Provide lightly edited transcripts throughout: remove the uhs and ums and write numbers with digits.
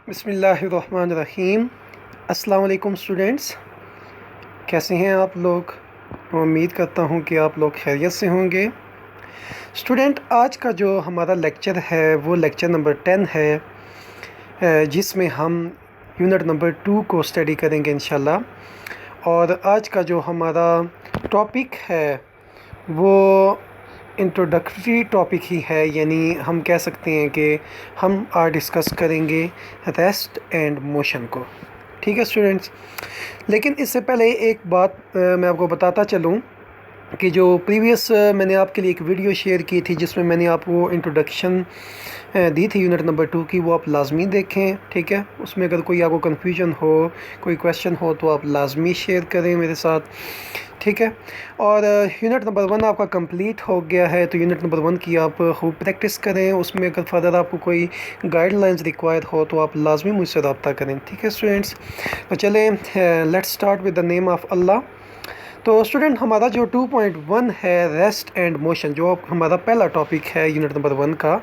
بسم اللہ الرحمن الرحیم۔ السلام علیکم اسٹوڈنٹس، کیسے ہیں آپ لوگ؟ میں امید کرتا ہوں کہ آپ لوگ خیریت سے ہوں گے۔ اسٹوڈنٹ، آج کا جو ہمارا لیکچر ہے وہ لیکچر نمبر 10 ہے، جس میں ہم یونٹ نمبر 2 کو اسٹڈی کریں گے انشاءاللہ۔ اور آج کا جو ہمارا ٹاپک ہے وہ انٹروڈکٹری ٹاپک ہی ہے، یعنی ہم کہہ سکتے ہیں کہ ہم آج ڈسکس کریں گے ریسٹ اینڈ موشن کو۔ ٹھیک ہے اسٹوڈنٹس، لیکن اس سے پہلے ایک بات میں آپ کو بتاتا چلوں کہ جو پریویس میں نے آپ کے لیے ایک ویڈیو شیئر کی تھی جس میں نے آپ کو انٹروڈکشن دی تھی یونٹ نمبر 2 کی، وہ آپ لازمی دیکھیں۔ ٹھیک ہے، اس میں اگر کوئی آپ کو کنفیوژن ہو، کوئی کویشچن ہو تو آپ لازمی شیئر کریں میرے ساتھ۔ ٹھیک ہے، اور یونٹ نمبر 1 آپ کا کمپلیٹ ہو گیا ہے، تو یونٹ نمبر 1 کی آپ خوب پریکٹس کریں۔ اس میں اگر فردر آپ کو کوئی گائیڈ لائنز ریکوائر ہو تو آپ لازمی مجھ سے رابطہ کریں۔ ٹھیک ہے اسٹوڈنٹس، تو چلیں let's start with the name of اللہ۔ تو اسٹوڈنٹ، ہمارا جو 2.1 ہے ریسٹ اینڈ موشن، جو ہمارا پہلا ٹاپک ہے یونٹ نمبر 1 کا،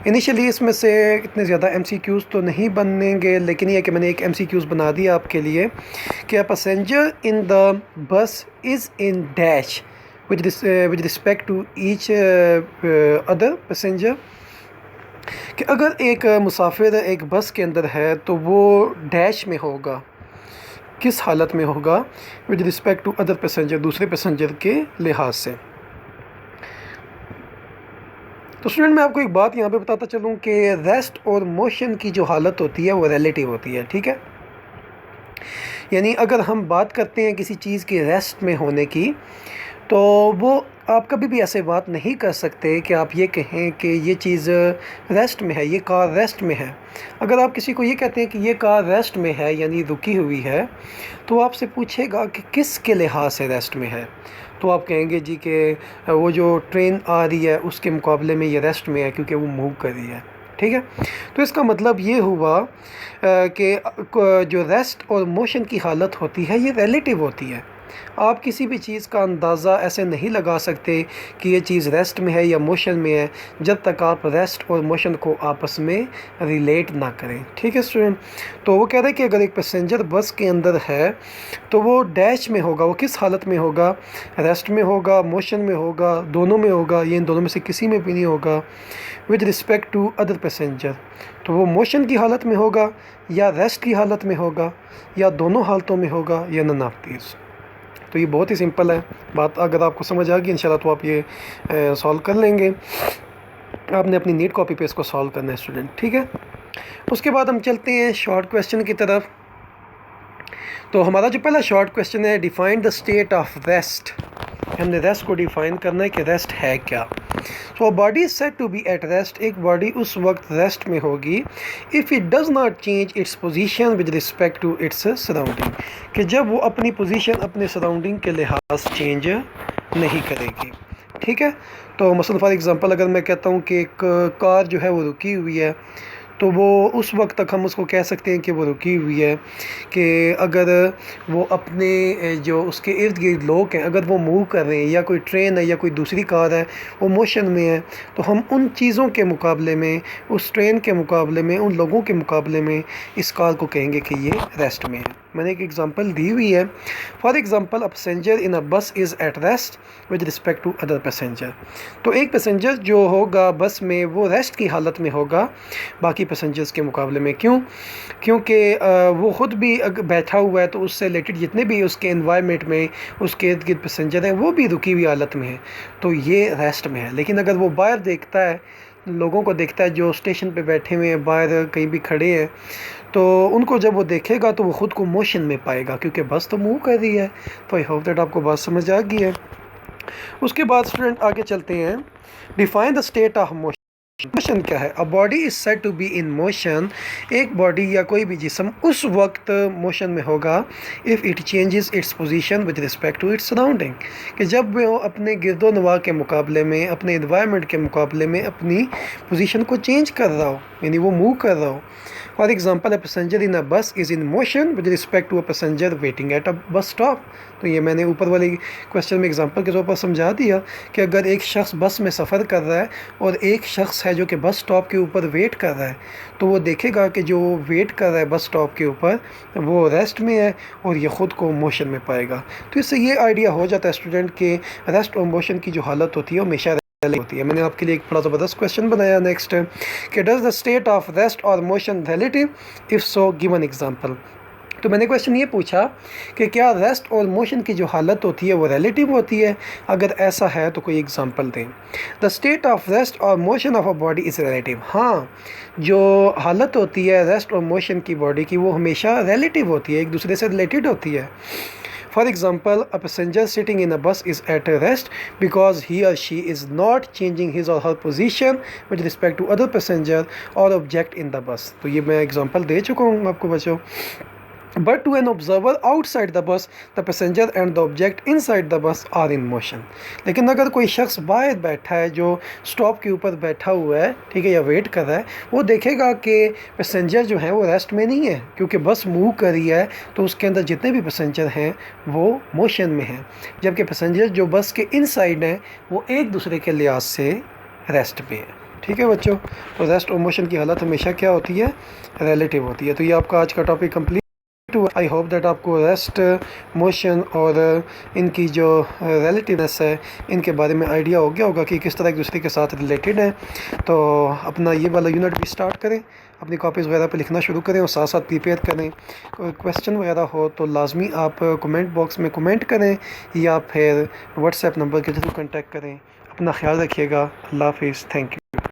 انیشلی اس میں سے اتنے زیادہ ایم سی کیوز تو نہیں بنیں گے، لیکن یہ کہ میں نے ایک ایم سی کیوز بنا دیا آپ کے لیے کہ پیسنجر ان دا بس is in dash with respect to each other passenger، کہ اگر ایک مسافر ایک بس کے اندر ہے تو وہ ڈیش میں ہوگا، کس حالت میں ہوگا؟ with respect to other passenger، دوسرے پیسنجر کے لحاظ سے۔ تو اسٹوڈنٹ، میں آپ کو ایک بات یہاں پہ بتاتا چلوں کہ ریسٹ اور موشن کی جو حالت ہوتی ہے وہ ریلیٹیو ہوتی ہے۔ ٹھیک ہے، یعنی اگر ہم بات کرتے ہیں کسی چیز کے ریسٹ میں ہونے کی، تو وہ آپ کبھی بھی ایسے بات نہیں کر سکتے کہ آپ یہ کہیں کہ یہ چیز ریسٹ میں ہے، یہ کار ریسٹ میں ہے۔ اگر آپ کسی کو یہ کہتے ہیں کہ یہ کار ریسٹ میں ہے، یعنی رکی ہوئی ہے، تو آپ سے پوچھے گا کہ کس کے لحاظ سے ریسٹ میں ہے، تو آپ کہیں گے جی کہ وہ جو ٹرین آ رہی ہے اس کے مقابلے میں یہ ریسٹ میں ہے کیونکہ وہ موو کر رہی ہے۔ ٹھیک ہے، تو اس کا مطلب یہ ہوا کہ جو ریسٹ اور موشن کی حالت ہوتی ہے یہ ریلیٹیو ہوتی ہے۔ آپ کسی بھی چیز کا اندازہ ایسے نہیں لگا سکتے کہ یہ چیز ریسٹ میں ہے یا موشن میں ہے جب تک آپ ریسٹ اور موشن کو آپس میں ریلیٹ نہ کریں۔ ٹھیک ہے اسٹوڈنٹ، تو وہ کہہ رہے ہیں کہ اگر ایک پیسنجر بس کے اندر ہے تو وہ ڈیش میں ہوگا، وہ کس حالت میں ہوگا؟ ریسٹ میں ہوگا، موشن میں ہوگا، دونوں میں ہوگا، یہ ان دونوں میں سے کسی میں بھی نہیں ہوگا۔ with respect to other passenger، تو وہ موشن کی حالت میں ہوگا یا ریسٹ کی حالت میں ہوگا یا دونوں حالتوں میں ہوگا یا none of these۔ تو یہ بہت ہی سمپل ہے بات، اگر آپ کو سمجھ آ گئی انشاءاللہ تو آپ یہ سالو کر لیں گے۔ آپ نے اپنی نیٹ کاپی پہ اس کو سالو کرنا ہے اسٹوڈنٹ۔ ٹھیک ہے، اس کے بعد ہم چلتے ہیں شارٹ کویسچن کی طرف۔ تو ہمارا جو پہلا شارٹ کویسچن ہے، define the state of rest. ہم نے ریسٹ کو ڈیفائن کرنا ہے کہ ریسٹ ہے کیا۔ So body is said to be at rest, ایک باڈی اس وقت ریسٹ میں ہوگی if it does not change its position with respect to its surrounding, کہ جب وہ اپنی پوزیشن اپنے سراؤنڈنگ کے لحاظ چینج نہیں کرے گی۔ ٹھیک ہے، تو مثلا فار ایگزامپل اگر میں کہتا ہوں کہ ایک کار جو ہے وہ رکی ہوئی ہے، تو وہ اس وقت تک ہم اس کو کہہ سکتے ہیں کہ وہ رکی ہوئی ہے کہ اگر وہ اپنے جو اس کے ارد گرد لوگ ہیں اگر وہ موو کر رہے ہیں، یا کوئی ٹرین ہے یا کوئی دوسری کار ہے وہ موشن میں ہے، تو ہم ان چیزوں کے مقابلے میں، اس ٹرین کے مقابلے میں، ان لوگوں کے مقابلے میں اس کار کو کہیں گے کہ یہ ریسٹ میں ہے۔ میں نے ایک ایگزامپل دی ہوئی ہے، for example a passenger in a bus is at rest with respect to other passenger, تو ایک پیسنجر جو ہوگا بس میں وہ ریسٹ کی حالت میں ہوگا باقی پیسنجرز کے مقابلے میں۔ کیونکہ وہ خود بھی بیٹھا ہوا ہے، تو اس سے ریلیٹڈ جتنے بھی اس کے انوائرمنٹ میں اس کے ارد گرد پیسنجر ہیں وہ بھی رکی ہوئی حالت میں ہیں، تو یہ ریسٹ میں ہے۔ لیکن اگر وہ باہر دیکھتا ہے، لوگوں کو دیکھتا ہے جو اسٹیشن پہ بیٹھے ہوئے ہیں، باہر کہیں بھی کھڑے ہیں، تو ان کو جب وہ دیکھے گا تو وہ خود کو موشن میں پائے گا کیونکہ بس تو موو کر رہی ہے۔ تو آئی ہوپ دیٹ آپ کو بات سمجھ آ گئی ہے۔ اس کے بعد اسٹوڈنٹ آگے چلتے ہیں، define the state of motion. Motion کیا ہے؟ A body is said to be in motion, ایک باڈی یا کوئی بھی جسم اس وقت موشن میں ہوگا if it changes its position with respect to its surrounding, کہ جب وہ اپنے گرد و نواح کے مقابلے میں، اپنے انوائرمنٹ کے مقابلے میں اپنی پوزیشن کو چینج کر رہا ہو، یعنی وہ موو کر رہا ہو۔ For example a passenger in a bus is in motion with respect to a passenger waiting at a bus stop. تو یہ میں نے اوپر والے کویشچن میں اگزامپل کے طور پر سمجھا دیا کہ اگر ایک شخص بس میں سفر کر رہا ہے اور ایک شخص ہے جو کہ بس اسٹاپ کے اوپر ویٹ کر رہا ہے، تو وہ دیکھے گا کہ جو ویٹ کر رہا ہے بس اسٹاپ کے اوپر وہ ریسٹ میں ہے اور یہ خود کو موشن میں پائے گا. تو اس سے یہ آئیڈیا ہو جاتا ہے اسٹوڈنٹ کہ ریسٹ اور موشن کی جو حالت ہوتی ہے وہ ہمیشہ ہوتی ہے. میں نے آپ کے لیے ایک بڑا زبردست کویشچن بنایا نیکسٹ کہ does the state of rest اور motion relative, if so give an example. تو میں نے کویشچن یہ پوچھا کہ کیا ریسٹ اور موشن کی جو حالت ہوتی ہے وہ ریلیٹیو ہوتی ہے، اگر ایسا ہے تو کوئی ایگزامپل دیں. دا اسٹیٹ آف ریسٹ اور motion of a body is relative. ہاں، جو حالت ہوتی ہے ریسٹ اور موشن کی باڈی کی وہ ہمیشہ ریلیٹیو ہوتی ہے، ایک دوسرے سے ریلیٹڈ ہوتی ہے. For example, a passenger sitting in a bus is at rest because he or she is not changing his or her position with respect to other passenger or object in the bus. تو یہ میں example دے چکا ہوں آپ کو بچوں. But to an observer outside the bus, the passenger and the object inside the bus are in motion. لیکن اگر کوئی شخص باہر بیٹھا ہے جو سٹاپ کے اوپر بیٹھا ہوا ہے، ٹھیک ہے، یا ویٹ کر رہا ہے، وہ دیکھے گا کہ پیسنجر جو ہیں وہ ریسٹ میں نہیں ہے، کیونکہ بس موو کر رہی ہے تو اس کے اندر جتنے بھی پیسنجر ہیں وہ موشن میں ہیں، جبکہ پیسنجر جو بس کے ان سائڈ ہیں وہ ایک دوسرے کے لحاظ سے ریسٹ پہ ہیں. ٹھیک ہے بچوں، تو ریسٹ اور موشن کی حالت ہمیشہ کیا ہوتی ہے؟ ریلیٹیو ہوتی ہے. تو یہ آپ کا آج کا topic complete. I hope that آپ کو ریسٹ، موشن اور ان کی جو ریلیٹیونیس ہے ان کے بارے میں آئیڈیا ہو گیا ہوگا کہ کس طرح ایک دوسرے کے ساتھ ریلیٹڈ ہیں. تو اپنا یہ والا یونٹ بھی سٹارٹ کریں، اپنی کاپیز وغیرہ پہ لکھنا شروع کریں اور ساتھ ساتھ پریپیئر کریں. کوئی کویشچن وغیرہ ہو تو لازمی آپ کمنٹ باکس میں کمنٹ کریں یا پھر واٹس ایپ نمبر کے تھرو کنٹیکٹ کریں. اپنا خیال رکھیے گا. اللہ حافظ. Thank you.